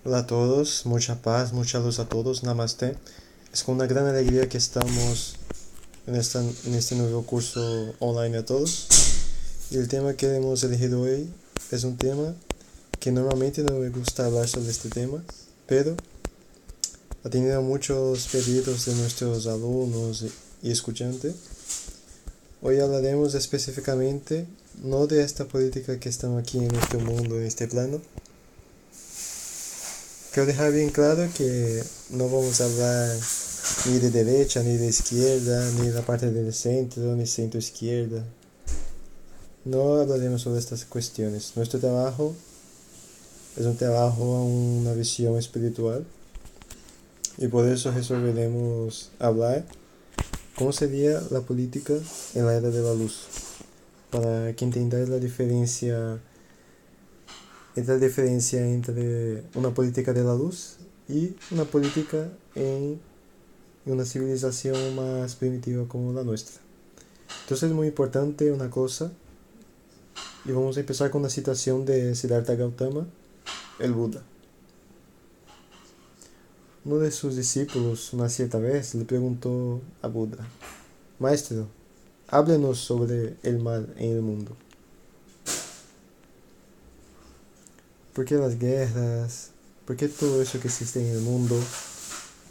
Hola a todos, mucha paz, mucha luz a todos, Namaste. Es con una gran alegría que estamos en este nuevo curso online a todos. Y el tema que hemos elegido hoy es un tema que normalmente no me gusta hablar sobre este tema, pero ha tenido muchos pedidos de nuestros alumnos y escuchantes. Hoy hablaremos específicamente no de esta política que estamos aquí en este mundo, en este plano. Quiero dejar bien claro que no vamos a hablar ni de derecha, ni de izquierda, ni de la parte del centro, ni centro izquierda. No hablaremos sobre estas cuestiones. Nuestro trabajo es un trabajo a una visión espiritual y por eso resolveremos hablar cómo sería la política en la era de la luz, para que entendáis entre una política de la luz y una política en una civilización más primitiva como la nuestra. Entonces es muy importante una cosa, y vamos a empezar con una citación de Siddhartha Gautama, el Buda. Uno de sus discípulos, una cierta vez, le preguntó a Buda: Maestro, háblenos sobre el mal en el mundo. ¿Por qué las guerras? ¿Por qué todo eso que existe en el mundo?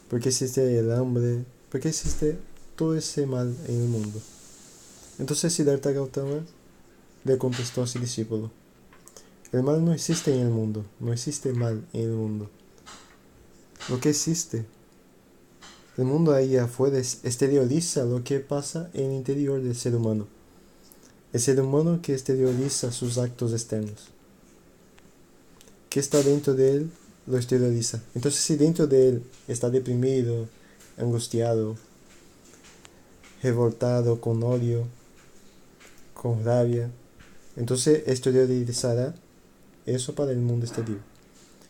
¿Por qué existe el hambre? ¿Por qué existe todo ese mal en el mundo? Entonces Siddhartha Gautama le contestó a su discípulo: el mal no existe en el mundo, no existe mal en el mundo. Lo que existe, el mundo ahí afuera exterioriza lo que pasa en el interior del ser humano. El ser humano que exterioriza sus actos externos. Que está dentro de él lo exterioriza. Entonces si dentro de él está deprimido, angustiado, revoltado, con odio, con rabia, entonces exteriorizará eso para el mundo exterior.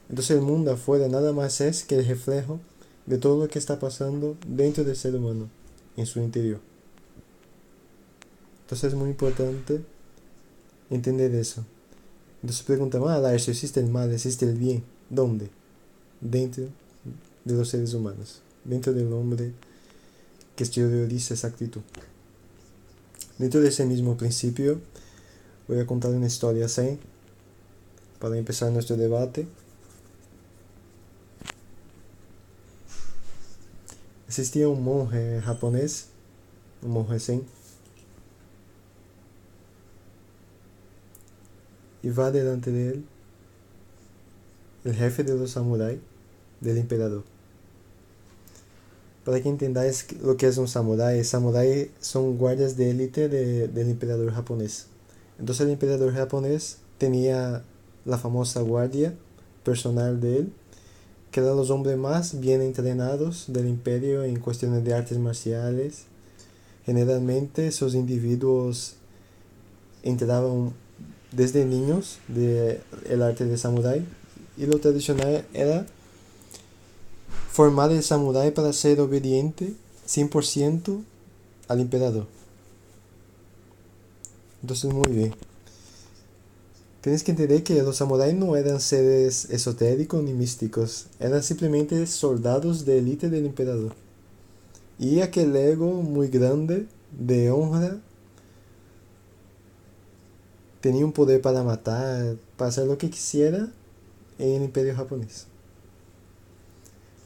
Entonces el mundo afuera nada más es que el reflejo de todo lo que está pasando dentro del ser humano, en su interior. Entonces es muy importante entender eso. Entonces preguntamos, si existe el mal, existe el bien. ¿Dónde? Dentro de los seres humanos, dentro del hombre que exterioriza esa actitud. Dentro de ese mismo principio, voy a contar una historia así, para empezar nuestro debate. Existía un monje japonés, un monje zen, y va delante de él el jefe de los samuráis del emperador. Para que entendáis lo que es un samurái, samurái son guardias de élite del emperador japonés. Entonces el emperador japonés tenía la famosa guardia personal de él, que eran los hombres más bien entrenados del imperio en cuestiones de artes marciales. Generalmente esos individuos entraban desde niños del arte de samurái, y lo tradicional era formar el samurái para ser obediente 100% al emperador. Entonces, muy bien. Tienes que entender que los samuráis no eran seres esotéricos ni místicos, eran simplemente soldados de élite del emperador. Y aquel ego muy grande de honra tenía un poder para matar, para hacer lo que quisiera en el imperio japonés.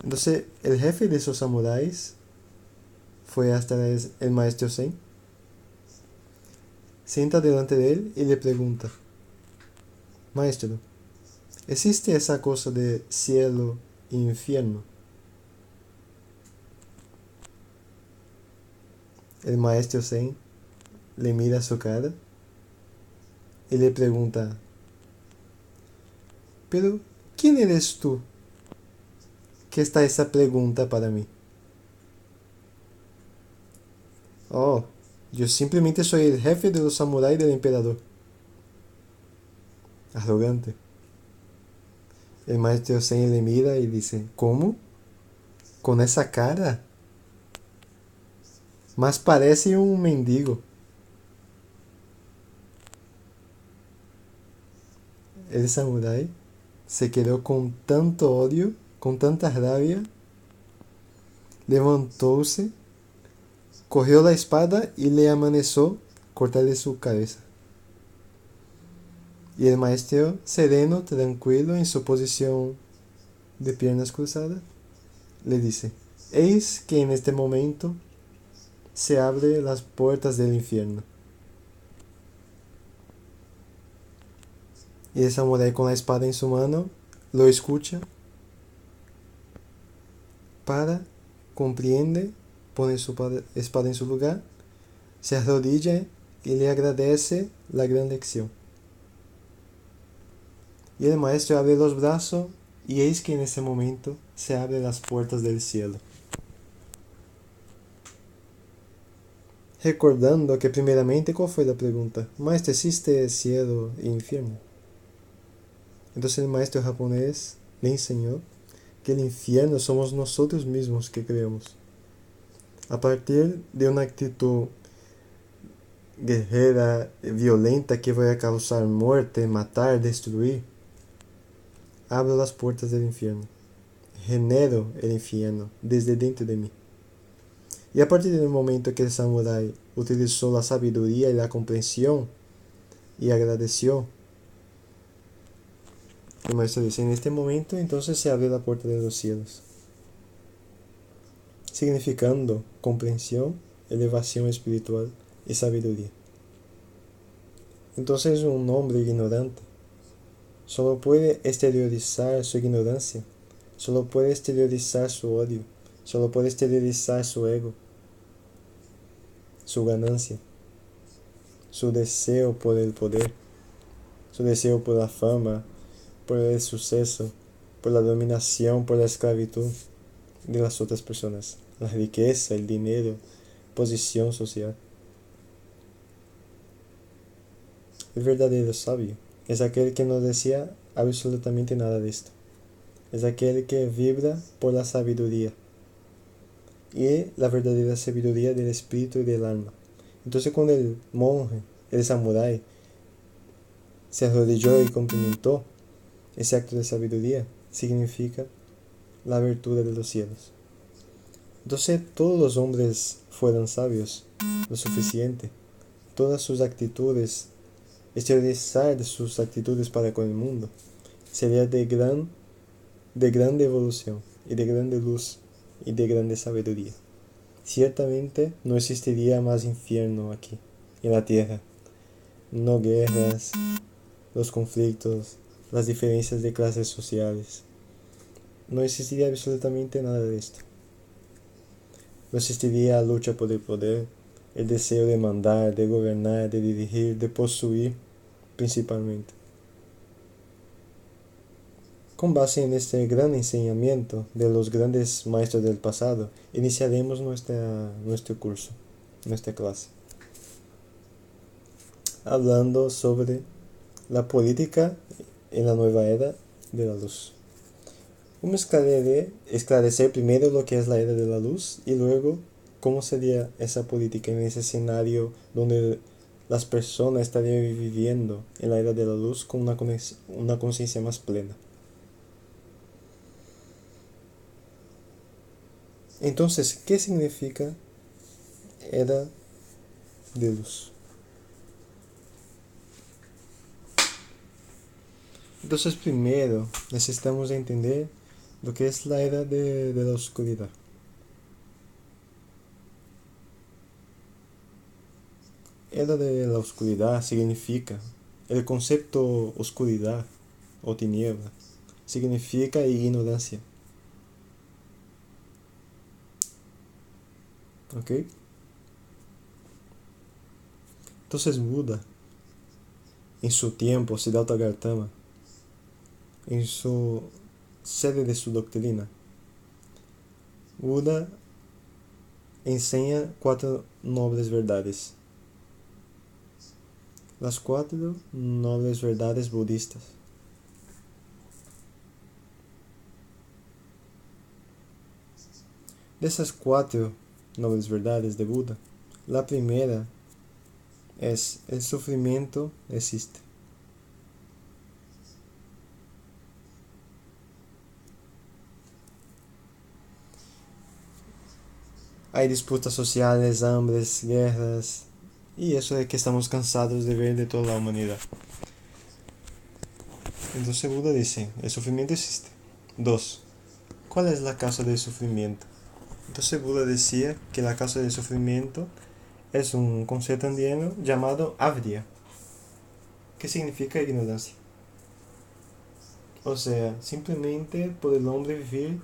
Entonces, el jefe de esos samuráis fue hasta el maestro Zen, sienta delante de él y le pregunta: Maestro, ¿existe esa cosa de cielo e infierno? El maestro Zen le mira a su cara y le pregunta: pero, ¿quién eres tú? ¿Qué está esa pregunta para mí? Oh, yo simplemente soy el jefe de los samuráis del emperador. Arrogante. El maestro Zen le mira y dice: ¿cómo? ¿Con esa cara? Más parece un mendigo. El samurái se quedó con tanto odio, con tanta rabia, levantóse, cogió la espada y le amenazó cortarle su cabeza. Y el maestro, sereno, tranquilo, en su posición de piernas cruzadas, le dice: eis que en este momento se abren las puertas del infierno. Y el samurái, con la espada en su mano, lo escucha, para, comprende, pone su espada en su lugar, se arrodilla y le agradece la gran lección. Y el maestro abre los brazos, y eis que en ese momento se abren las puertas del cielo. Recordando que primeramente, ¿cuál fue la pregunta? Maestro, ¿existe cielo e infierno? Entonces el maestro japonés le enseñó que el infierno somos nosotros mismos que creamos. A partir de una actitud guerrera, violenta, que va a causar muerte, matar, destruir, abro las puertas del infierno. Genero el infierno desde dentro de mí. Y a partir del momento que el samurái utilizó la sabiduría y la comprensión y agradeció, el maestro dice: en este momento entonces se abre la puerta de los cielos, significando comprensión, elevación espiritual y sabiduría. Entonces un hombre ignorante solo puede exteriorizar su ignorancia, solo puede exteriorizar su odio, solo puede exteriorizar su ego, su ganancia, su deseo por el poder, su deseo por la fama, por el suceso, por la dominación, por la esclavitud de las otras personas, la riqueza, el dinero, posición social. El verdadero sabio es aquel que no desea absolutamente nada de esto. Es aquel que vibra por la sabiduría y la verdadera sabiduría del espíritu y del alma. Entonces, cuando el monje, el samurái, se arrodilló y cumplimentó ese acto de sabiduría, significa la virtud de los cielos. Entonces, todos los hombres fueron sabios lo suficiente, todas sus actitudes, exteriorizar sus actitudes para con el mundo, sería de grande evolución y de grande luz y de grande sabiduría. Ciertamente no existiría más infierno aquí, en la tierra. No guerras, los conflictos, las diferencias de clases sociales. No existiría absolutamente nada de esto. No existiría la lucha por el poder, el deseo de mandar, de gobernar, de dirigir, de poseer, principalmente. Con base en este gran enseñamiento de los grandes maestros del pasado, iniciaremos nuestro curso, nuestra clase, hablando sobre la política en la nueva era de la luz. Vamos a esclarecer primero lo que es la era de la luz y luego cómo sería esa política en ese escenario donde las personas estarían viviendo en la era de la luz con una conciencia más plena. Entonces, ¿qué significa era de luz? Entonces, primero necesitamos entender lo que es la era de la oscuridad. Era de la oscuridad significa, el concepto oscuridad o tiniebla significa ignorancia. ¿Ok? Entonces Buda, en su tiempo, Siddhartha Gautama, en su sede de su doctrina, Buda enseña 4 nobles verdades. Las 4 nobles verdades budistas. De esas 4 nobles verdades de Buda, la primera es: el sufrimiento existe. hay disputas sociales, hambres, guerras, y eso es que estamos cansados de ver de toda la humanidad. Entonces Buda dice, el sufrimiento existe. 2. ¿Cuál es la causa del sufrimiento? Entonces Buda decía que la causa del sufrimiento es un concepto andino llamado avidya, que significa ignorancia. O sea, simplemente por el hombre vivir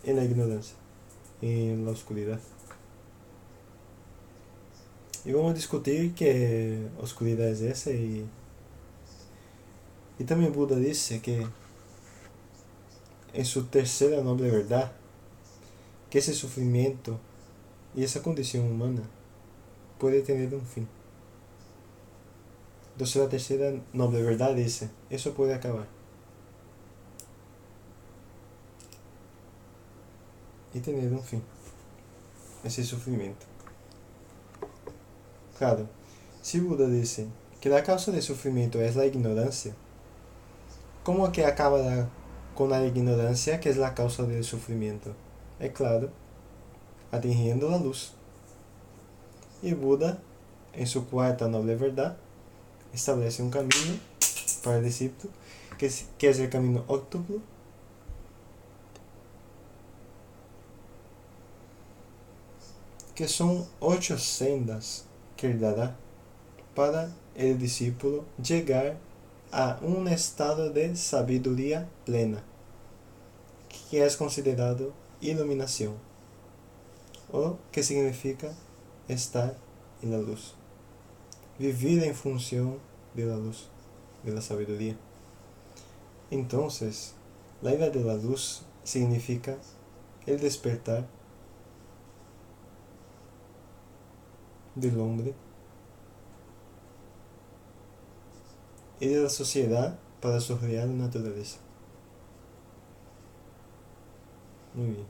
en la ignorancia, en la oscuridad. Y vamos a discutir qué oscuridad es esa y también Buda dice que en su tercera noble verdad, que ese sufrimiento y esa condición humana puede tener un fin. Entonces la tercera noble verdad dice, eso puede acabar. Y tener un fin, ese sufrimiento. Claro, si Buda dice que la causa del sufrimiento es la ignorancia, ¿cómo que acabará con la ignorancia que es la causa del sufrimiento? Es claro, atingiendo la luz. Y Buda, en su cuarta noble verdad, establece un camino para el discípulo, que es el camino óctuplo, que son 8 sendas que él dará para el discípulo llegar a un estado de sabiduría plena, que es considerado iluminación, o que significa estar en la luz, vivir en función de la luz, de la sabiduría. Entonces, la idea de la luz significa el despertar del hombre y de la sociedad para su real naturaleza. Muy bien.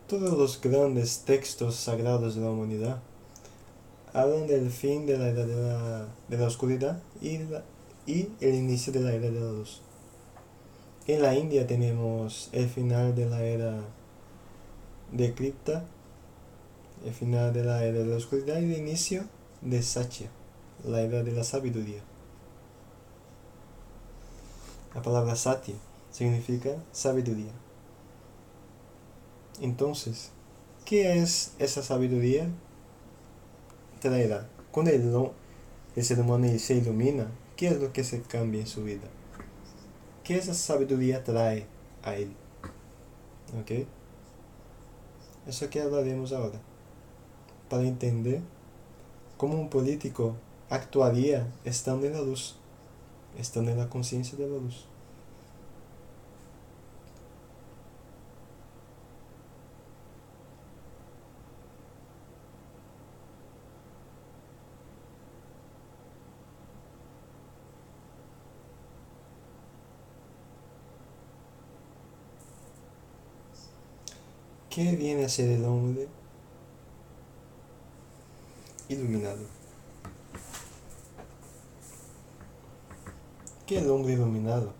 Todos los grandes textos sagrados de la humanidad hablan del fin de la edad de la oscuridad y el inicio de la era de la luz. En la India tenemos el final de la era de Kripta, el final de la era de la oscuridad y el inicio de Satya, la era de la sabiduría. La palabra Satya significa sabiduría. Entonces, ¿qué es esa sabiduría? Traerá. Cuando el ser humano se ilumina, ¿qué es lo que se cambia en su vida? ¿Qué esa sabiduría trae a él? ¿Ok? Eso que hablaremos ahora. Para entender cómo un político actuaría estando en la luz, estando en la conciencia de la luz. ¿Qué viene a ser el hombre iluminado? ¿Qué el hombre iluminado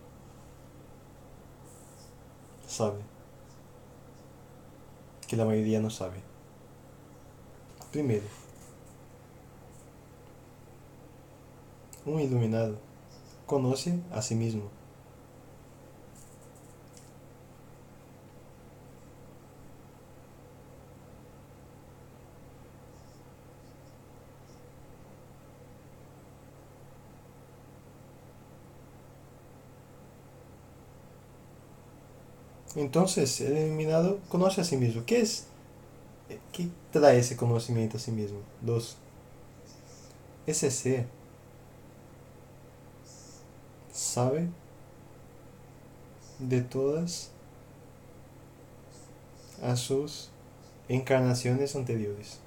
sabe? Que la mayoría no sabe. Primero, un iluminado conoce a sí mismo. Entonces, el iluminado conoce a sí mismo. ¿Qué es? ¿Qué trae ese conocimiento a sí mismo? 2. Ese ser sabe de todas a sus encarnaciones anteriores.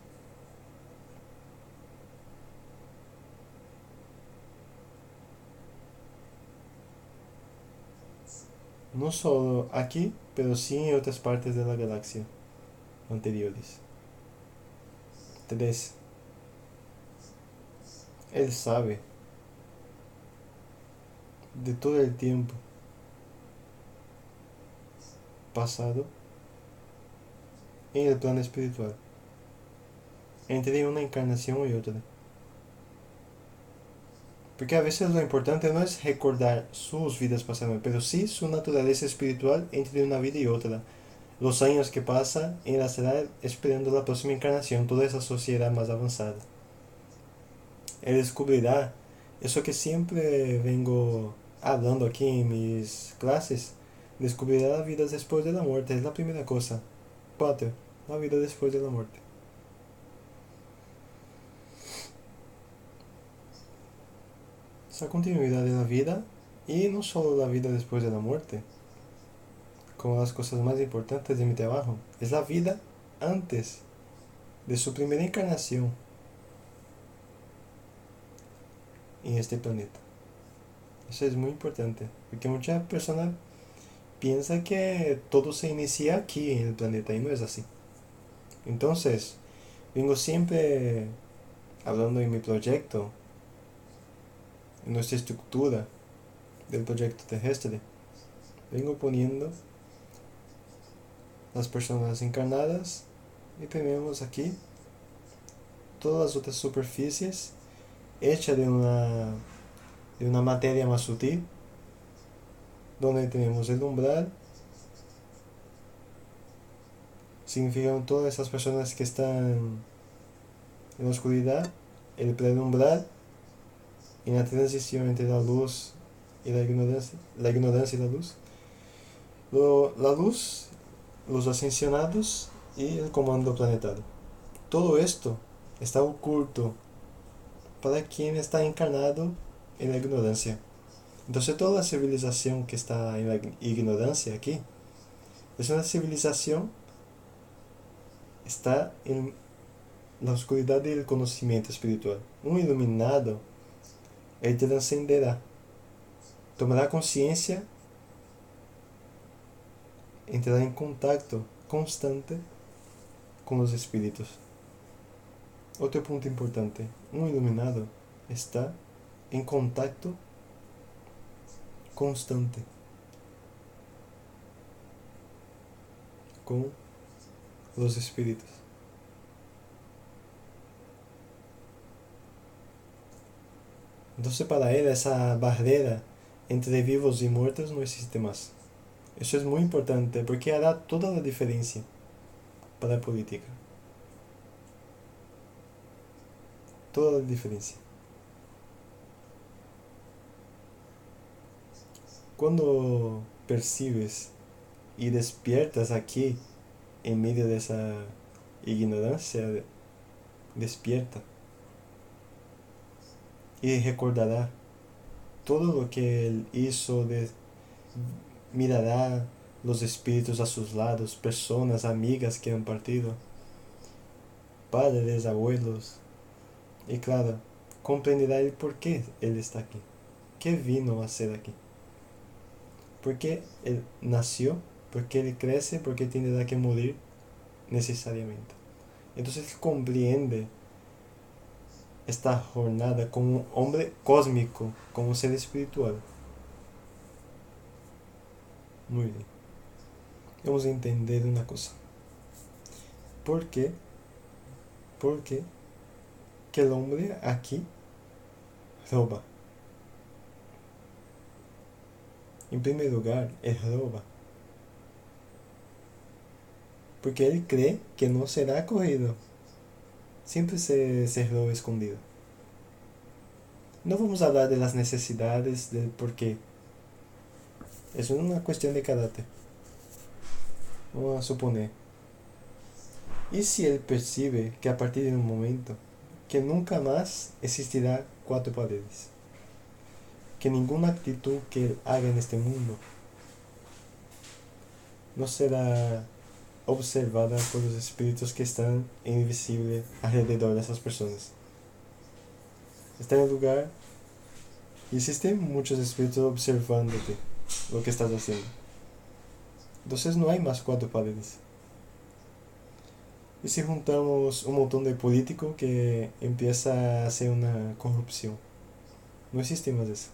No solo aquí, pero sí en otras partes de la galaxia anteriores. 3. Él sabe de todo el tiempo pasado en el plano espiritual, entre una encarnación y otra. Porque a veces lo importante no es recordar sus vidas pasadas, pero sí su naturaleza espiritual entre una vida y otra. Los años que pasan en la ciudad esperando la próxima encarnación, toda esa sociedad más avanzada. Él descubrirá eso que siempre vengo hablando aquí en mis clases. Descubrirá la vida después de la muerte, es la primera cosa. Pater, la vida después de la muerte. Esa continuidad de la vida, y no solo la vida después de la muerte, como las cosas más importantes de mi trabajo, es la vida antes de su primera encarnación en este planeta. Eso es muy importante, porque muchas personas piensan que todo se inicia aquí en el planeta y no es así. Entonces, vengo siempre hablando en mi proyecto, en nuestra estructura del proyecto terrestre. Vengo poniendo las personas encarnadas y tenemos aquí todas las otras superficies hechas de una materia más sutil, donde tenemos el umbral, significan todas esas personas que están en la oscuridad, el predumbral, en la transición entre la luz y la ignorancia y la luz, la luz, los ascensionados y el comando planetario. Todo esto está oculto para quien está encarnado en la ignorancia. Entonces toda la civilización que está en la ignorancia aquí es una civilización está en la oscuridad del conocimiento espiritual. Un iluminado, él trascenderá, tomará conciencia, entrará en contacto constante con los espíritus. Otro punto importante, un iluminado está en contacto constante con los espíritus. Entonces para él esa barrera entre vivos y muertos no existe más. Eso es muy importante porque hará toda la diferencia para la política. Toda la diferencia. Cuando percibes y despiertas aquí en medio de esa ignorancia, despierta y recordará todo lo que él hizo, mirará los espíritus a sus lados, personas, amigas que han partido, padres, abuelos, y claro, comprenderá el por qué él está aquí, qué vino a hacer aquí, por qué él nació, por qué él crece, por qué tendrá que morir necesariamente. Entonces comprende esta jornada como un hombre cósmico, como un ser espiritual. Muy bien. Vamos a entender una cosa. ¿Por qué? Porque que el hombre aquí roba. En primer lugar, él roba. Porque él cree que no será cogido. Siempre se roba escondido. No vamos a hablar de las necesidades, del por qué. Es una cuestión de carácter. Vamos a suponer. ¿Y si él percibe que a partir de un momento que nunca más existirá cuatro paredes? Que ninguna actitud que él haga en este mundo no será observada por los espíritus que están invisibles alrededor de esas personas. Está en el lugar y existen muchos espíritus observándote lo que estás haciendo. Entonces no hay más cuatro paredes. Y si juntamos un montón de políticos que empieza a hacer una corrupción, no existe más eso.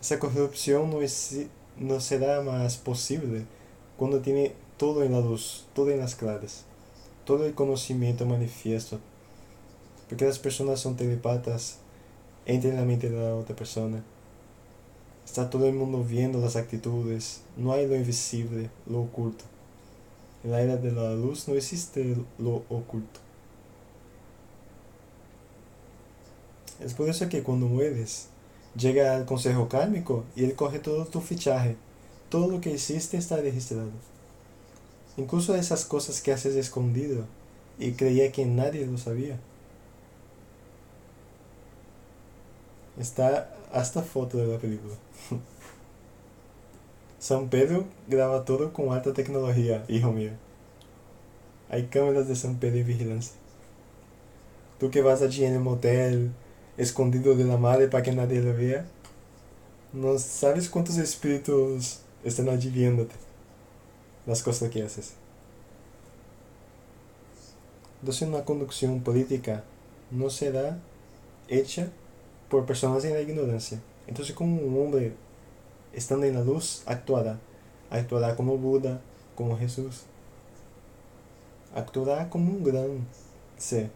Esa corrupción no será más posible cuando tiene todo en la luz, todo en las claras, todo el conocimiento manifiesto, porque las personas son telepatas, entran en la mente de la otra persona. Está todo el mundo viendo las actitudes, no hay lo invisible, lo oculto. En la era de la luz no existe lo oculto. Es por eso que cuando mueres, llega al consejo kármico y él coge todo tu fichaje. Todo lo que hiciste está registrado. Incluso esas cosas que haces escondido y creía que nadie lo sabía. Está hasta foto de la película. San Pedro graba todo con alta tecnología, hijo mío. Hay cámaras de San Pedro y vigilancia. Tú que vas allí en el motel, escondido de la madre para que nadie lo vea, no sabes cuántos espíritus están allí viéndote, las cosas que haces. Entonces una conducción política no será hecha por personas en la ignorancia. Entonces como un hombre estando en la luz actuará. Actuará como Buda, como Jesús. Actuará como un gran ser.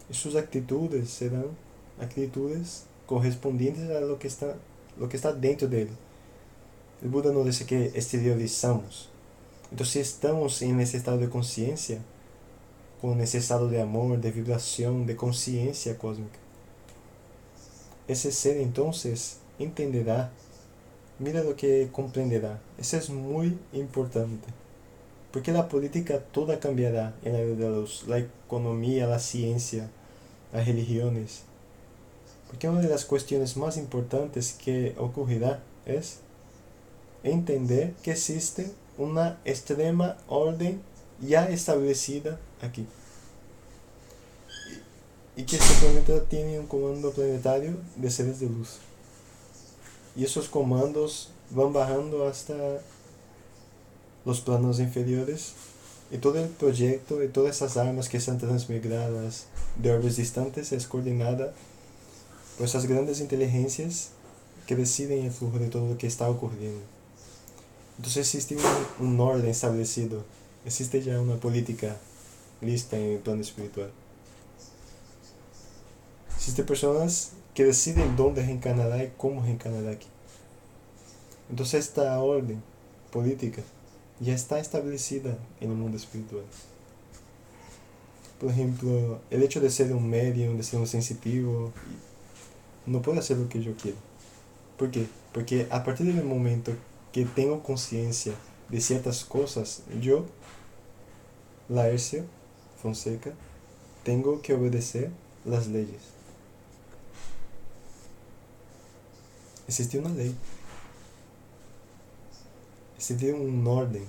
Y sus actitudes serán actitudes correspondientes a lo que está dentro de él. El Buda nos dice que exteriorizamos. Entonces si estamos en ese estado de conciencia, con ese estado de amor, de vibración, de conciencia cósmica, ese ser entonces entenderá, mira lo que comprenderá. Eso es muy importante, porque la política toda cambiará en la era de la luz, la economía, la ciencia, las religiones, porque una de las cuestiones más importantes que ocurrirá es entender que existe una extrema orden ya establecida aquí. Y que este planeta tiene un comando planetario de seres de luz. Y esos comandos van bajando hasta los planos inferiores. Y todo el proyecto y todas esas armas que están transmigradas de orbes distantes es coordinada por esas grandes inteligencias que deciden el flujo de todo lo que está ocurriendo. Entonces existe un orden establecido, existe ya una política lista en el plano espiritual. Existen personas que deciden dónde reencarnará y cómo reencarnará aquí. Entonces esta orden política ya está establecida en el mundo espiritual. Por ejemplo, el hecho de ser un medium, de ser un sensitivo, no puedo hacer lo que yo quiero. ¿Por qué? Porque a partir del momento que tengo conciencia de ciertas cosas, yo, Laércio Fonseca, tengo que obedecer las leyes. Existe una ley, existe un orden.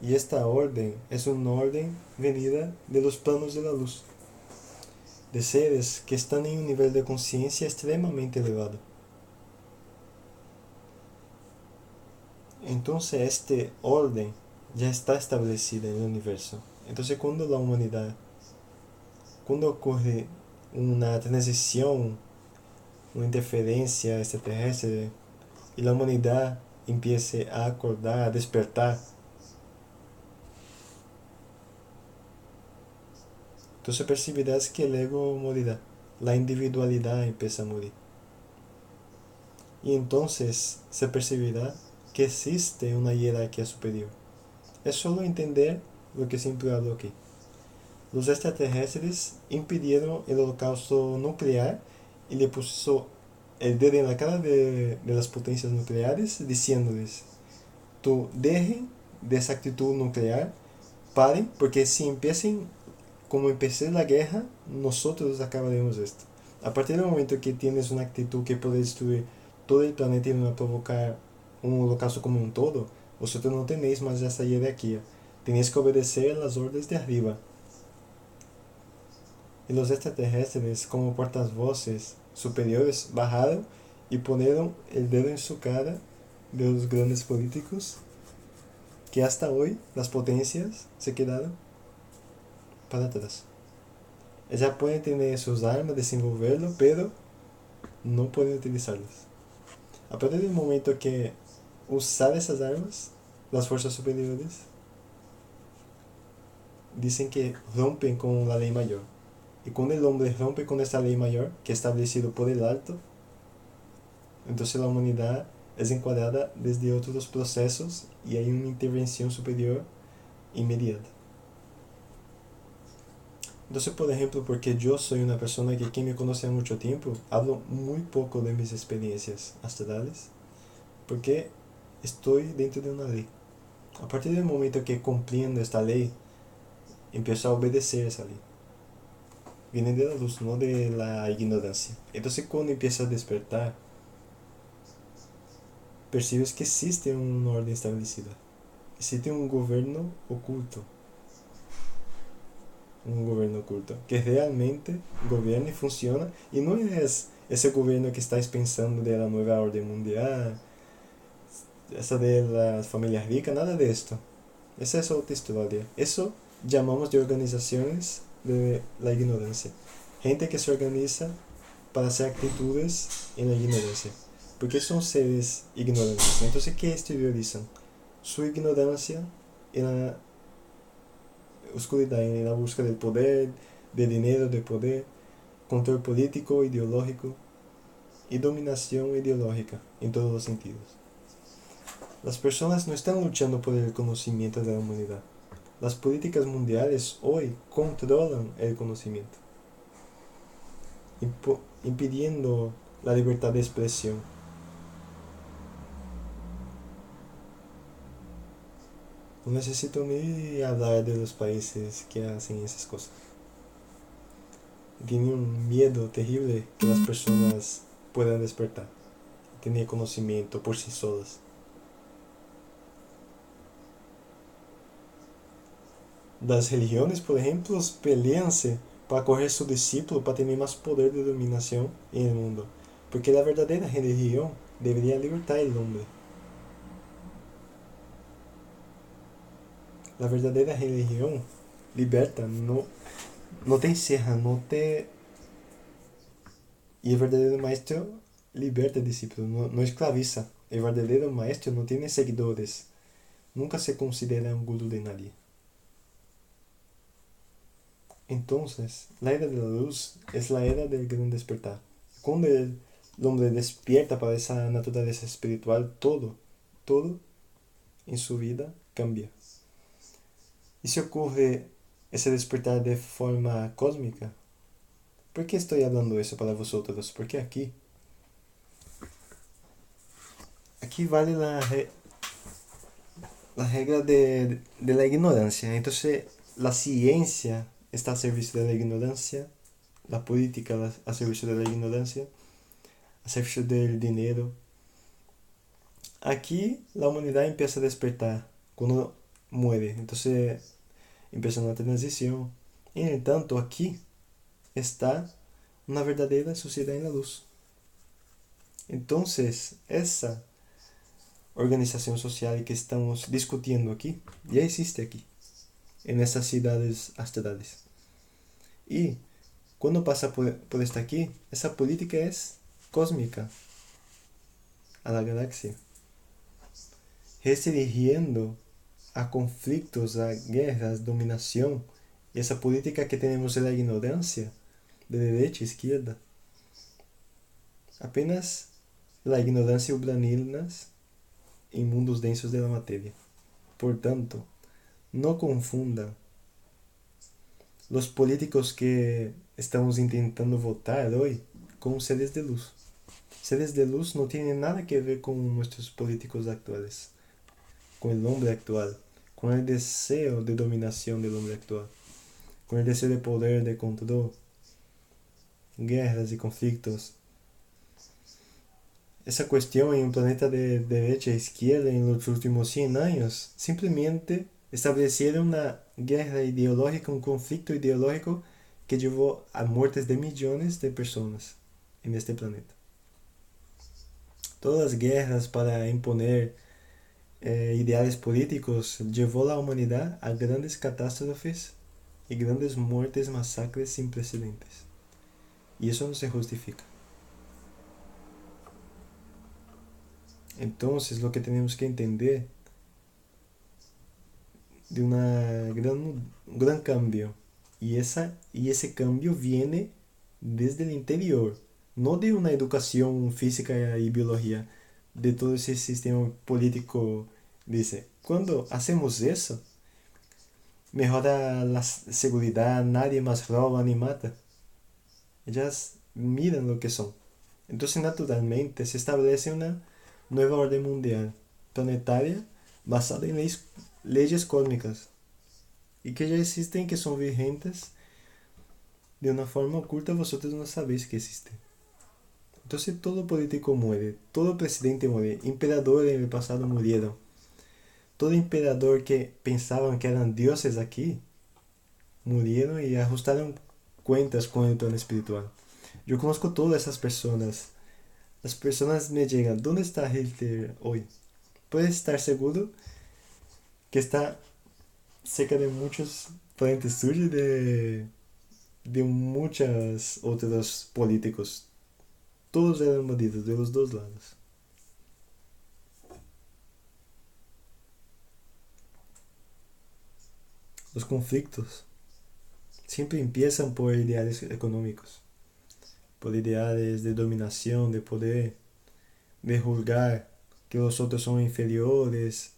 Y esta orden es una orden venida de los planos de la luz, de seres que están en un nivel de conciencia extremadamente elevado. Entonces este orden ya está establecida en el universo. Entonces cuando ocurre una transición, una interferencia extraterrestre y la humanidad empiece a acordar, a despertar, entonces percibirás que el ego morirá, la individualidad empieza a morir. Y entonces se percibirá que existe una jerarquía superior. Es solo entender lo que siempre hablo aquí. Los extraterrestres impidieron el holocausto nuclear y le puso el dedo en la cara de las potencias nucleares diciéndoles, tú dejen de esa actitud nuclear, paren, porque si empiecen como empecé la guerra, nosotros acabaremos esto. A partir del momento que tienes una actitud que puede destruir todo el planeta y no provocar un holocausto como un todo, vosotros no tenéis más esa jerarquía. Tenéis que obedecer las órdenes de arriba. Y los extraterrestres, como portavoces superiores, bajaron y pusieron el dedo en su cara de los grandes políticos, que hasta hoy las potencias se quedaron para atrás. Ellas pueden tener sus armas, desenvolverlo, pero no pueden utilizarlas. A partir del momento que usar esas armas, las fuerzas superiores dicen que rompen con la ley mayor. Y cuando el hombre rompe con esta ley mayor, que es establecido por el alto, entonces la humanidad es encuadrada desde otros procesos y hay una intervención superior inmediata. Entonces, por ejemplo, porque yo soy una persona que quien me conoce hace mucho tiempo, hablo muy poco de mis experiencias astrales, porque estoy dentro de una ley. A partir del momento que comprendo esta ley, empiezo a obedecer esa ley. Viene de la luz, no de la ignorancia. Entonces, cuando empieza a despertar, percibes que existe una orden establecida. Existe un gobierno oculto, que realmente gobierna y funciona, y no es ese gobierno que estáis pensando de la nueva orden mundial, esa de las familias ricas, nada de esto. Esa es otra historia. Eso llamamos de organizaciones de la ignorancia. Gente que se organiza para hacer actitudes en la ignorancia. Porque son seres ignorantes. Entonces, ¿qué exteriorizan? Su ignorancia en la oscuridad, en la búsqueda del poder, de dinero, de poder, control político, ideológico y dominación ideológica en todos los sentidos. Las personas no están luchando por el conocimiento de la humanidad. Las políticas mundiales hoy controlan el conocimiento, impidiendo la libertad de expresión. No necesito ni hablar de los países que hacen esas cosas. Tienen un miedo terrible que las personas puedan despertar, tener conocimiento por sí solas. Las religiones, por ejemplo, pelean-se para coger su discípulo, para tener más poder de dominación en el mundo. Porque la verdadera religión debería libertar al hombre. La verdadera religión liberta, no te encierra, no te... Y el verdadero maestro liberta al discípulo, no esclaviza. El verdadero maestro no tiene seguidores. Nunca se considera un gurú de nadie. Entonces, la era de la luz es la era del gran despertar. Cuando el hombre despierta para esa naturaleza espiritual, todo en su vida cambia. Y si ocurre ese despertar de forma cósmica, ¿por qué estoy hablando eso para vosotros? Porque aquí vale la regla de la ignorancia. Entonces, la ciencia está al servicio de la ignorancia, la política al servicio de la ignorancia, al servicio del dinero. Aquí la humanidad empieza a despertar cuando muere. Entonces, empieza una transición. Y en tanto, aquí está una verdadera sociedad en la luz. Entonces, esa organización social que estamos discutiendo aquí ya existe aquí, en estas ciudades astrales. Y cuando pasa por esta aquí, esa política es cósmica a la galaxia, restringiendo a conflictos, a guerras, dominación, y esa política que tenemos de la ignorancia, de derecha, izquierda. Apenas la ignorancia urbaninas en mundos densos de la materia. Por tanto, no confundan los políticos que estamos intentando votar hoy con seres de luz. Seres de luz no tienen nada que ver con nuestros políticos actuales, con el hombre actual, con el deseo de dominación del hombre actual, con el deseo de poder, de control, guerras y conflictos. Esa cuestión en un planeta de derecha e izquierda en los últimos 100 años simplemente establecieron una guerra ideológica, un conflicto ideológico que llevó a muertes de millones de personas en este planeta. Todas las guerras para imponer ideales políticos llevó a la humanidad a grandes catástrofes y grandes muertes, masacres sin precedentes. Y eso no se justifica. Entonces, lo que tenemos que entender de un gran cambio. Y ese cambio viene desde el interior, no de una educación física y biología, de todo ese sistema político. Dice, cuando hacemos eso, mejora la seguridad, nadie más roba ni mata. Ellas miran lo que son. Entonces, naturalmente, se establece una nueva orden mundial, planetaria, basada en leyes cósmicas y que ya existen, que son vigentes de una forma oculta, vosotros no sabéis que existe. Entonces todo político muere, todo presidente muere, emperadores en el pasado murieron. Todo emperador que pensaban que eran dioses aquí, murieron y ajustaron cuentas con el plano espiritual. Yo conozco todas esas personas. Las personas me llegan, ¿dónde está Hitler hoy? Puedes estar seguro que está cerca de muchos parientes suyos de muchos otros políticos. Todos eran bandidos de los dos lados. Los conflictos siempre empiezan por ideales económicos, por ideales de dominación, de poder, de juzgar que los otros son inferiores.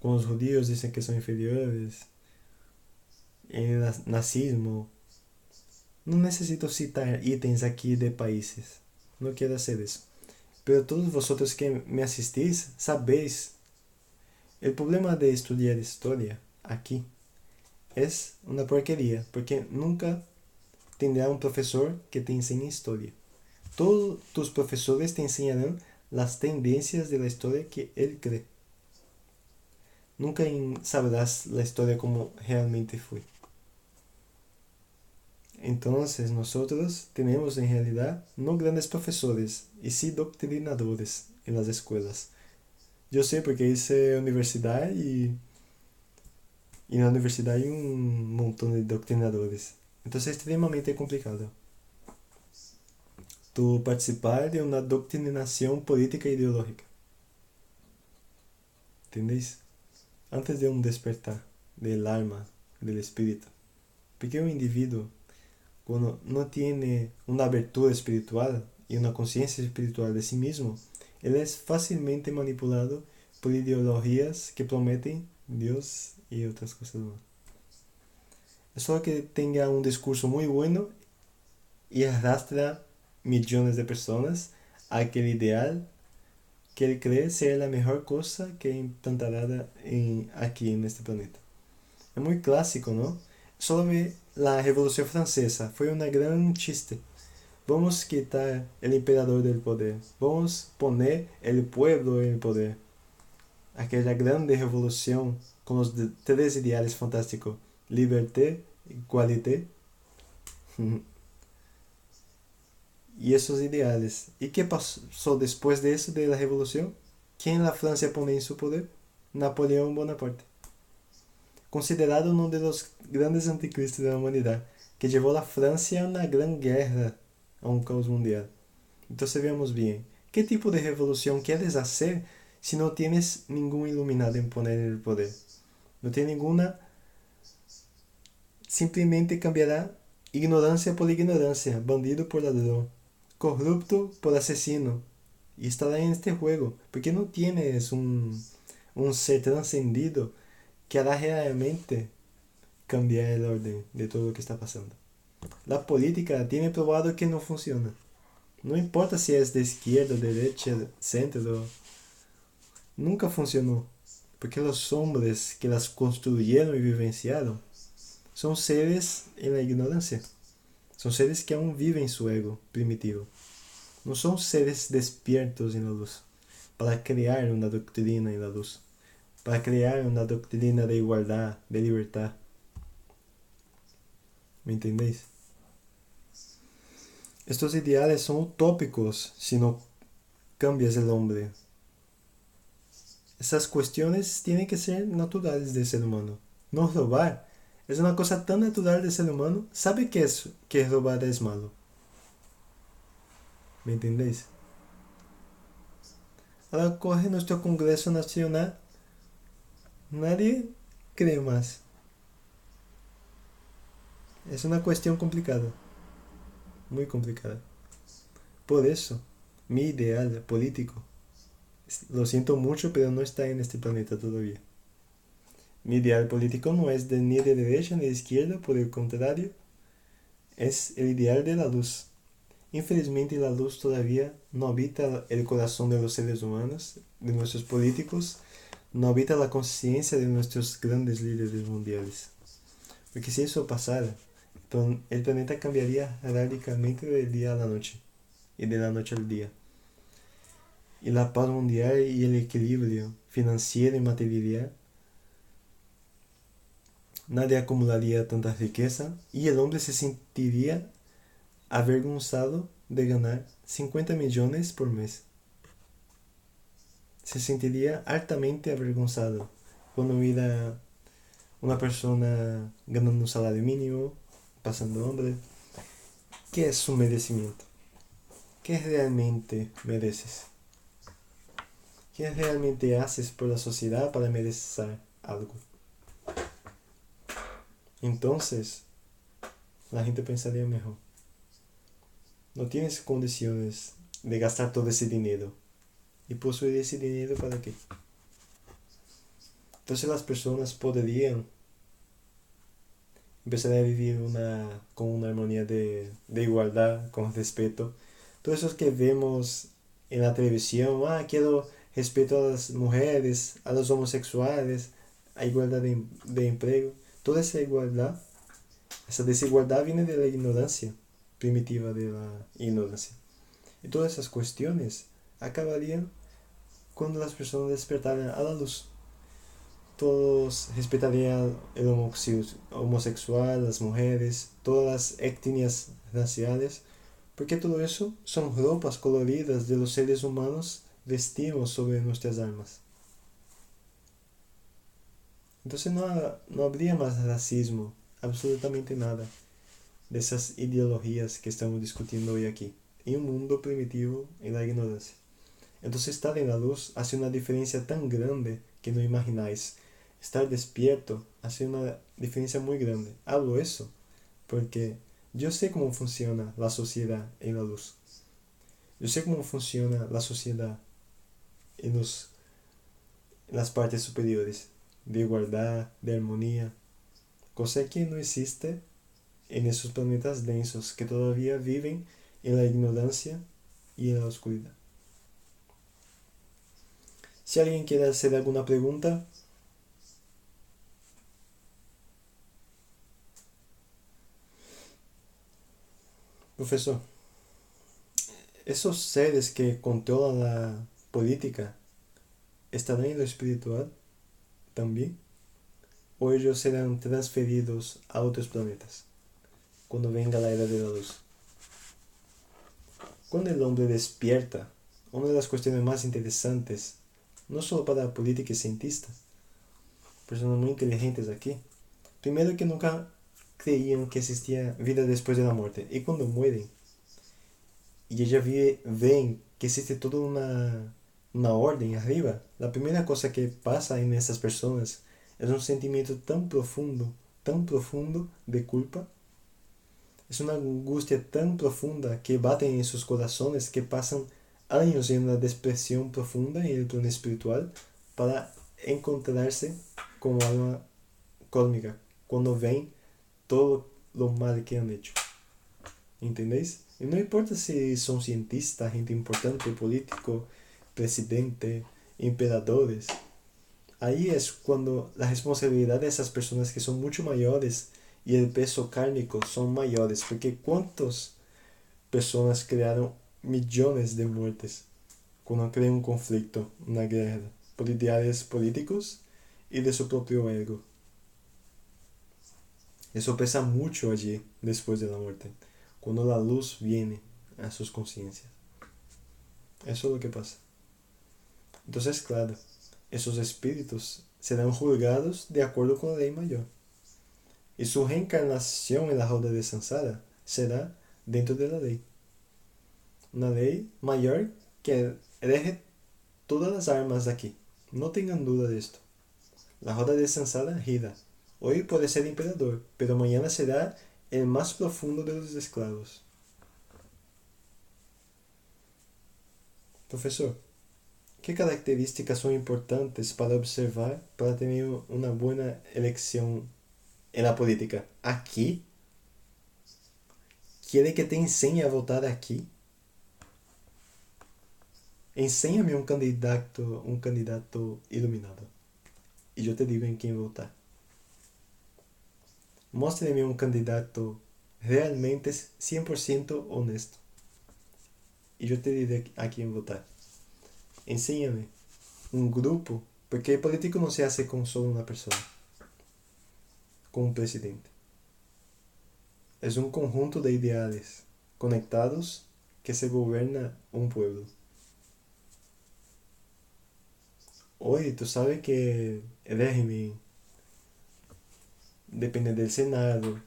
Con los judíos dicen que son inferiores. En el nazismo. No necesito citar ítems aquí de países. No quiero hacer eso. Pero todos vosotros que me asistís sabéis el problema de estudiar historia aquí es una porquería, porque nunca tendrá un profesor que te enseñe historia. Todos tus profesores te enseñarán las tendencias de la historia que él cree. Nunca sabrás la historia como realmente fue. Entonces nosotros tenemos en realidad no grandes profesores, y sí doctrinadores en las escuelas. Yo sé porque hice universidad y en la universidad hay un montón de doctrinadores. Entonces es extremadamente complicado tú participar de una doctrinación política e ideológica. ¿Entendéis? Antes de un despertar del alma, del espíritu. Porque un individuo, cuando no tiene una abertura espiritual y una conciencia espiritual de sí mismo, él es fácilmente manipulado por ideologías que prometen Dios y otras cosas más. Es solo que tenga un discurso muy bueno y arrastra millones de personas a aquel ideal que él cree ser la mejor cosa que implantará aquí en este planeta. Es muy clásico, ¿no? Solo ve la Revolución Francesa, fue una gran chiste. Vamos a quitar el emperador del poder, vamos a poner el pueblo en el poder. Aquella grande revolución con los tres ideales fantásticos: liberté, igualité y esos ideales. ¿Y qué pasó después de eso, de la revolución? ¿Quién la Francia pone en su poder? Napoleón Bonaparte, considerado uno de los grandes anticristos de la humanidad, que llevó a la Francia a una gran guerra, a un caos mundial. Entonces veamos bien, ¿qué tipo de revolución quieres hacer si no tienes ningún iluminado en poner en el poder? No tiene ninguna, simplemente cambiará ignorancia por ignorancia, bandido por ladrón, corrupto por asesino, y estará en este juego, porque no tienes un ser trascendido que hará realmente cambiar el orden de todo lo que está pasando. La política tiene probado que no funciona. No importa si es de izquierda, derecha, centro, nunca funcionó. Porque los hombres que las construyeron y vivenciaron son seres en la ignorancia. Son seres que aún viven su ego primitivo. No son seres despiertos en la luz para crear una doctrina en la luz, para crear una doctrina de igualdad, de libertad. ¿Me entendéis? Estos ideales son utópicos si no cambias el hombre. Esas cuestiones tienen que ser naturales del ser humano. No robar es una cosa tan natural del ser humano. ¿Sabe que robar es malo? ¿Me entendéis? Ahora coge nuestro Congreso Nacional, nadie cree más. Es una cuestión complicada, muy complicada. Por eso, mi ideal político, lo siento mucho, pero no está en este planeta todavía. Mi ideal político no es ni de derecha ni de izquierda, por el contrario, es el ideal de la luz. Infelizmente la luz todavía no habita el corazón de los seres humanos, de nuestros políticos, no habita la conciencia de nuestros grandes líderes mundiales. Porque si eso pasara, el planeta cambiaría radicalmente del día a la noche y de la noche al día. Y la paz mundial y el equilibrio financiero y material, nadie acumularía tanta riqueza y el hombre se sentiría avergonzado de ganar 50 millones por mes. Se sentiría altamente avergonzado cuando mira una persona ganando un salario mínimo, pasando hambre. ¿Qué es su merecimiento? ¿Qué realmente mereces? ¿Qué realmente haces por la sociedad para merecer algo? Entonces, la gente pensaría mejor. No tienes condiciones de gastar todo ese dinero. ¿Y poseer ese dinero para qué? Entonces las personas podrían empezar a vivir con una armonía de igualdad, con respeto. Todo eso que vemos en la televisión, quiero respeto a las mujeres, a los homosexuales, a igualdad de empleo. Toda esa igualdad, esa desigualdad viene de la ignorancia, primitiva de la ignorancia. Y todas esas cuestiones acabarían cuando las personas despertaran a la luz. Todos respetarían el homosexual, las mujeres, todas las etnias raciales, porque todo eso son ropas coloridas de los seres humanos vestimos sobre nuestras almas. Entonces no habría más racismo, absolutamente nada, de esas ideologías que estamos discutiendo hoy aquí, en un mundo primitivo en la ignorancia. Entonces estar en la luz hace una diferencia tan grande que no imagináis. Estar despierto hace una diferencia muy grande. Hablo eso porque yo sé cómo funciona la sociedad en la luz. Yo sé cómo funciona la sociedad en las partes superiores, de igualdad, de armonía, cosa que no existe en esos planetas densos que todavía viven en la ignorancia y en la oscuridad. Si alguien quiere hacer alguna pregunta, profesor, esos seres que controlan la política, ¿estarán en lo espiritual también? ¿O ellos serán transferidos a otros planetas cuando venga la era de la luz? Cuando el hombre despierta, una de las cuestiones más interesantes, no solo para políticos y cientistas, personas muy inteligentes aquí, primero que nunca creían que existía vida después de la muerte, y cuando mueren, y ellas ven que existe toda una orden arriba, la primera cosa que pasa en esas personas es un sentimiento tan profundo de culpa. Es una angustia tan profunda que bate en sus corazones que pasan años en una depresión profunda en el plano espiritual para encontrarse como alma cósmica cuando ven todo lo mal que han hecho. ¿Entendéis? Y no importa si son cientistas, gente importante, político, presidente, emperadores. Ahí es cuando la responsabilidad de esas personas que son mucho mayores y el peso kármico son mayores. Porque ¿cuántas personas crearon millones de muertes cuando crean un conflicto, una guerra, por ideales políticos y de su propio ego? Eso pesa mucho allí después de la muerte, cuando la luz viene a sus conciencias. Eso es lo que pasa. Entonces, claro, esos espíritus serán juzgados de acuerdo con la ley mayor. Y su reencarnación en la rueda de Sansara será dentro de la ley. Una ley mayor que rege todas las armas aquí. No tengan duda de esto. La roda descansada gira. Hoy puede ser emperador, pero mañana será el más profundo de los esclavos. Profesor, ¿qué características son importantes para observar para tener una buena elección en la política? ¿Aquí? ¿Quiere que te enseñe a votar aquí? Enséñame un candidato iluminado. Y yo te digo en quién votar. Muéstrame un candidato realmente 100% honesto. Y yo te diré a quién votar. Enséñame un grupo, porque el político no se hace con solo una persona, con un presidente. Es un conjunto de ideales conectados que se gobierna un pueblo. Hoy tú sabes que el régimen depende del Senado,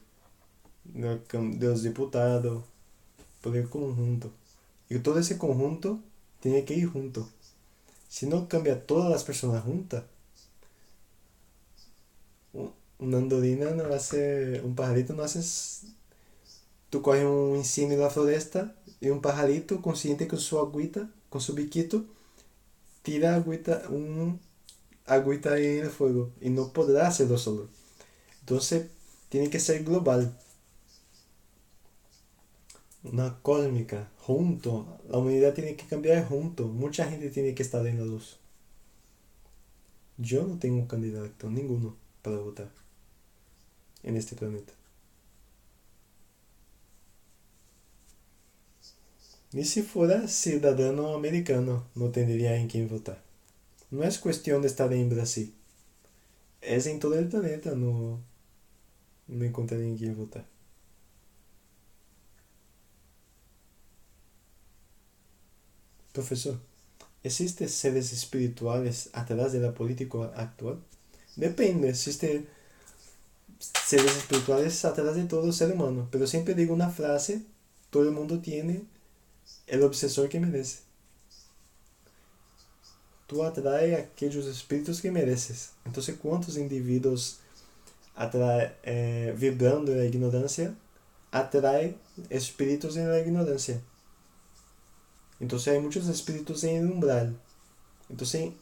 de los diputados, por el conjunto. Y todo ese conjunto tiene que ir junto. Si no cambia todas las personas juntas, una andorina no hace, un pajarito no hace. Tú coges un encino de la floresta y un pajarito consciente con su agüita, con su biquito, tira agüita, un agüita ahí en el fuego y no podrá hacerlo solo. Entonces, tiene que ser global, una cósmica, junto. La humanidad tiene que cambiar junto. Mucha gente tiene que estar en la luz. Yo no tengo un candidato, ninguno, para votar en este planeta. Ni si fuera ciudadano americano, no tendría en quién votar. No es cuestión de estar en Brasil. Es en todo el planeta, no encontraría en quién votar. Profesor, ¿existen seres espirituales atrás de la política actual? Depende, existen seres espirituales atrás de todo ser humano, pero siempre digo una frase, todo el mundo tiene el obsesor que merece. Tú atraes aquellos espíritus que mereces. Entonces, ¿cuántos individuos vibrando en la ignorancia atrae espíritus en la ignorancia? Entonces hay muchos espíritus en el umbral. Entonces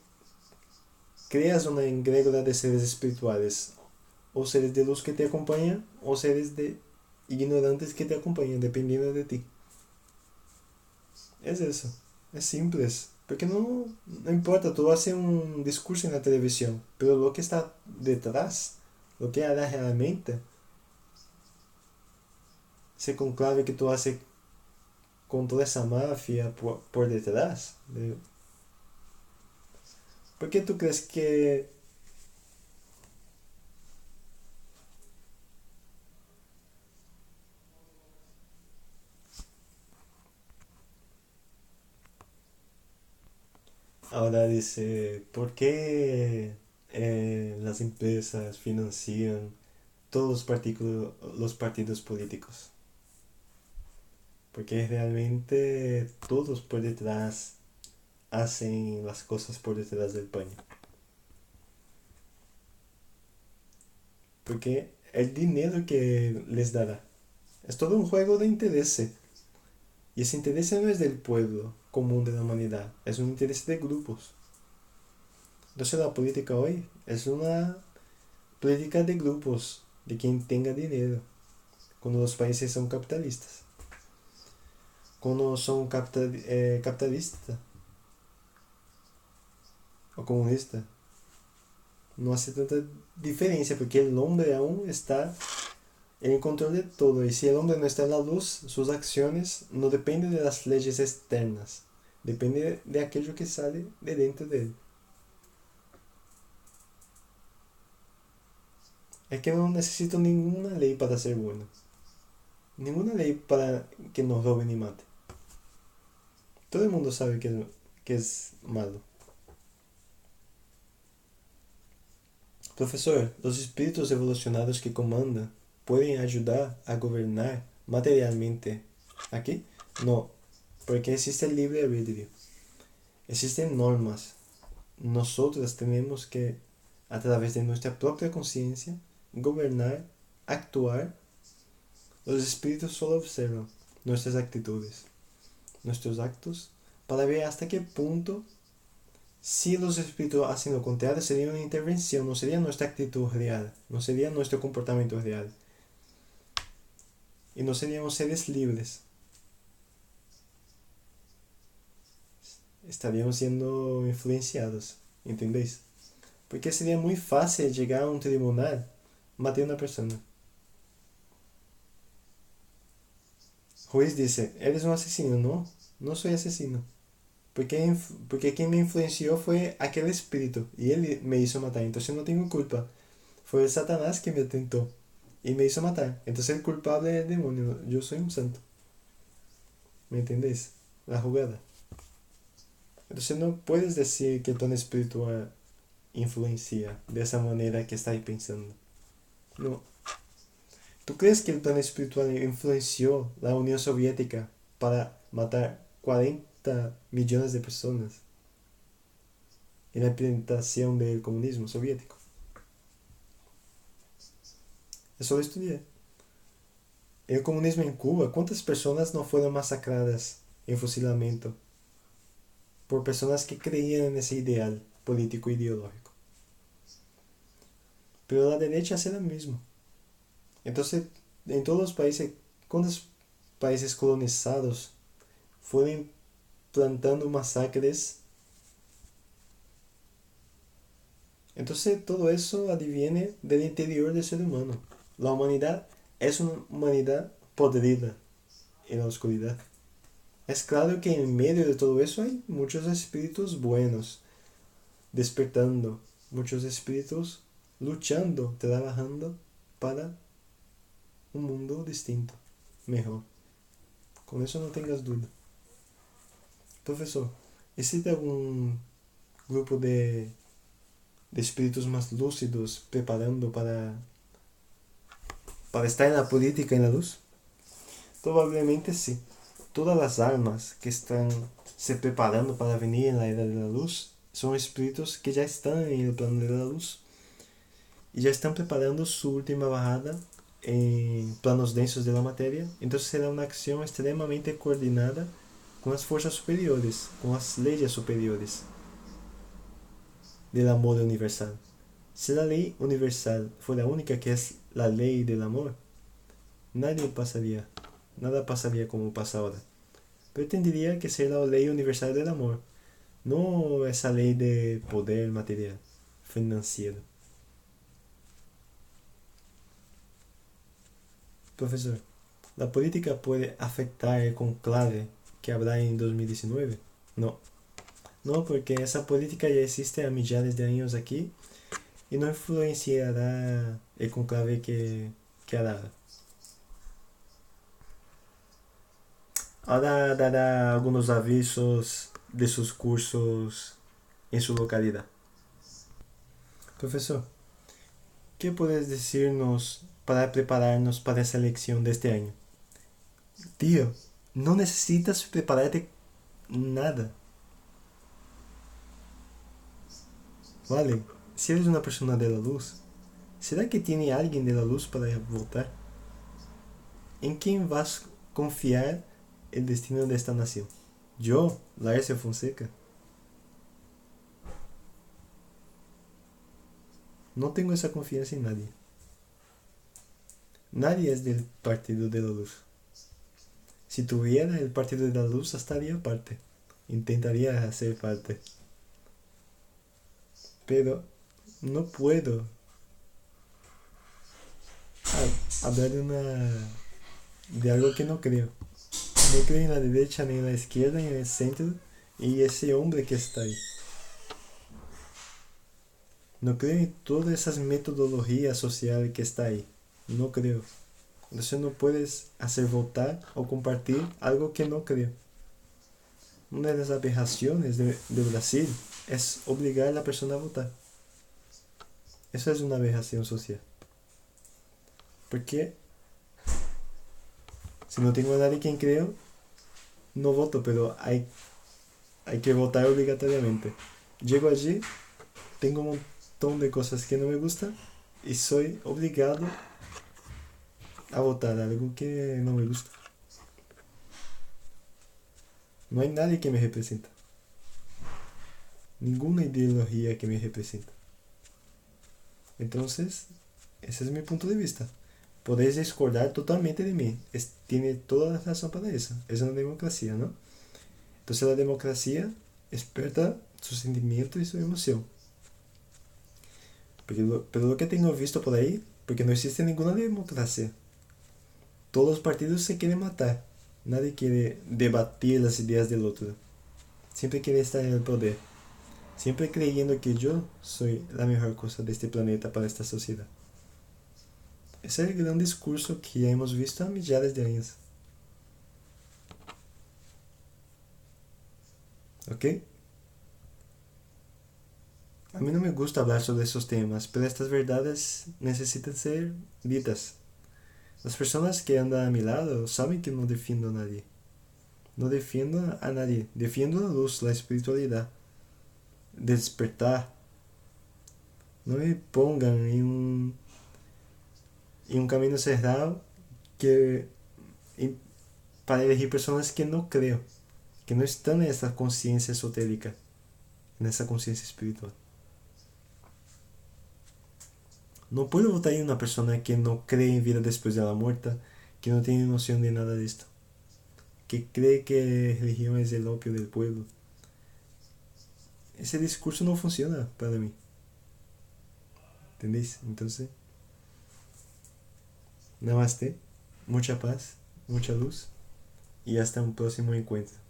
creas una egrégora de seres espirituales, o seres de luz que te acompañan, o seres de ignorantes que te acompañan, dependiendo de ti. Es eso, es simple. Porque no importa, tú haces un discurso en la televisión, pero lo que está detrás, lo que hará realmente, ese conclave que tú haces con toda esa mafia por detrás. ¿Por qué tú crees que ahora dice, ¿por qué las empresas financian todos los partidos políticos? Porque realmente todos por detrás hacen las cosas por detrás del paño. Porque el dinero que les dará es todo un juego de interés. Y ese interés no es del pueblo común de la humanidad, es un interés de grupos. Entonces la política hoy es una política de grupos, de quien tenga dinero, cuando los países son capitalistas. Cuando son capitalistas o comunistas, no hace tanta diferencia porque el hombre aún está en control de todo. Y si el hombre no está en la luz, sus acciones no dependen de las leyes externas, depende de aquello que sale de dentro de él. Es que no necesito ninguna ley para ser bueno. Ninguna ley para que nos roben ni mate. Todo el mundo sabe que es malo. Profesor, los espíritus evolucionados que comandan pueden ayudar a gobernar materialmente aquí. No, porque existe el libre albedrío. Existen normas. Nosotros tenemos que, a través de nuestra propia conciencia, gobernar, actuar. Los espíritus solo observan nuestras actitudes, nuestros actos, para ver hasta qué punto, si los espíritus hacen lo contrario, sería una intervención, no sería nuestra actitud real, no sería nuestro comportamiento real. Y no seríamos seres libres. Estaríamos siendo influenciados, ¿entendéis? Porque sería muy fácil llegar a un tribunal, matar a una persona. Juez dice, eres un asesino. No, no soy asesino. Porque quien me influenció fue aquel espíritu y él me hizo matar. Entonces no tengo culpa. Fue el Satanás que me tentó y me hizo matar. Entonces el culpable es el demonio. Yo soy un santo. ¿Me entendéis? La jugada. Entonces no puedes decir que el plan espiritual influencia de esa manera que estáis pensando. No. ¿Tú crees que el plan espiritual influenció la Unión Soviética para matar 40 millones de personas en la implementación del comunismo soviético? Eso lo estudié. El comunismo en Cuba, ¿cuántas personas no fueron masacradas en fusilamiento por personas que creían en ese ideal político ideológico? Pero la derecha hace lo mismo. Entonces, en todos los países, ¿cuántos países colonizados fueron plantando masacres? Entonces todo eso adviene del interior del ser humano. La humanidad es una humanidad podrida en la oscuridad. Es claro que en medio de todo eso hay muchos espíritus buenos despertando, muchos espíritus luchando, trabajando para un mundo distinto, mejor. Con eso no tengas duda. Profesor, ¿existe algún grupo de espíritus más lúcidos preparando para estar en la política, en la luz? Probablemente sí. Todas las almas que están se preparando para venir en la era de la luz son espíritus que ya están en el plano de la luz y ya están preparando su última bajada en planos densos de la materia. Entonces será una acción extremadamente coordinada con las fuerzas superiores, con las leyes superiores del amor universal. Si la ley universal fue la única que es la ley del amor, nadie pasaría, nada pasaría como pasa ahora. Pero tendría que ser la ley universal del amor, no esa ley de poder material, financiero. Profesor, ¿la política puede afectar el conclave que habrá en 2019? No, no, porque esa política ya existe a millares de años aquí y no influenciará el conclave que hará. Ahora dará algunos avisos de sus cursos en su localidad. Profesor, ¿qué puedes decirnos para prepararnos para esa elección de este año? Tío, no necesitas prepararte nada. Vale, si eres una persona de la luz, ¿será que tiene alguien de la luz para votar? ¿En quién vas a confiar el destino de esta nación? Yo, Laércio Fonseca, no tengo esa confianza en nadie. Nadie es del Partido de la Luz. Si tuviera el Partido de la Luz, estaría aparte. Intentaría hacer parte. Pero no puedo hablar de algo que no creo. No creo en la derecha, ni en la izquierda, ni en el centro. Y ese hombre que está ahí. No creo en todas esas metodologías sociales que está ahí. No creo. Entonces no puedes hacer votar o compartir algo que no creo. Una de las aberraciones de Brasil es obligar a la persona a votar. Eso es una aberración social. Porque si no tengo a nadie quien creo, no voto, pero hay hay que votar obligatoriamente. Llego allí, tengo un montón de cosas que no me gustan y soy obligado a votar algo que no me gusta. No hay nadie que me representa. Ninguna ideología que me representa. Entonces, ese es mi punto de vista. Podéis discordar totalmente de mí. Tiene toda la razón para eso. Es una democracia, ¿no? Entonces la democracia experta su sentimiento y su emoción. Pero lo que tengo visto por ahí, porque no existe ninguna democracia. Todos los partidos se quieren matar. Nadie quiere debatir las ideas del otro. Siempre quiere estar en el poder. Siempre creyendo que yo soy la mejor cosa de este planeta para esta sociedad. Ese es el gran discurso que ya hemos visto a millares de años. ¿Ok? A mí no me gusta hablar sobre esos temas, pero estas verdades necesitan ser ditas. Las personas que andan a mi lado saben que no defiendo a nadie. No defiendo a nadie. Defiendo la luz, la espiritualidad. Despertar. No me pongan en un camino cerrado que, para elegir personas que no creo. Que no están en esa conciencia esotérica. En esa conciencia espiritual. No puedo votar en una persona que no cree en vida después de la muerte, que no tiene noción de nada de esto, que cree que religión es el opio del pueblo. Ese discurso no funciona para mí. ¿Entendéis? Entonces, namaste, mucha paz, mucha luz y hasta un próximo encuentro.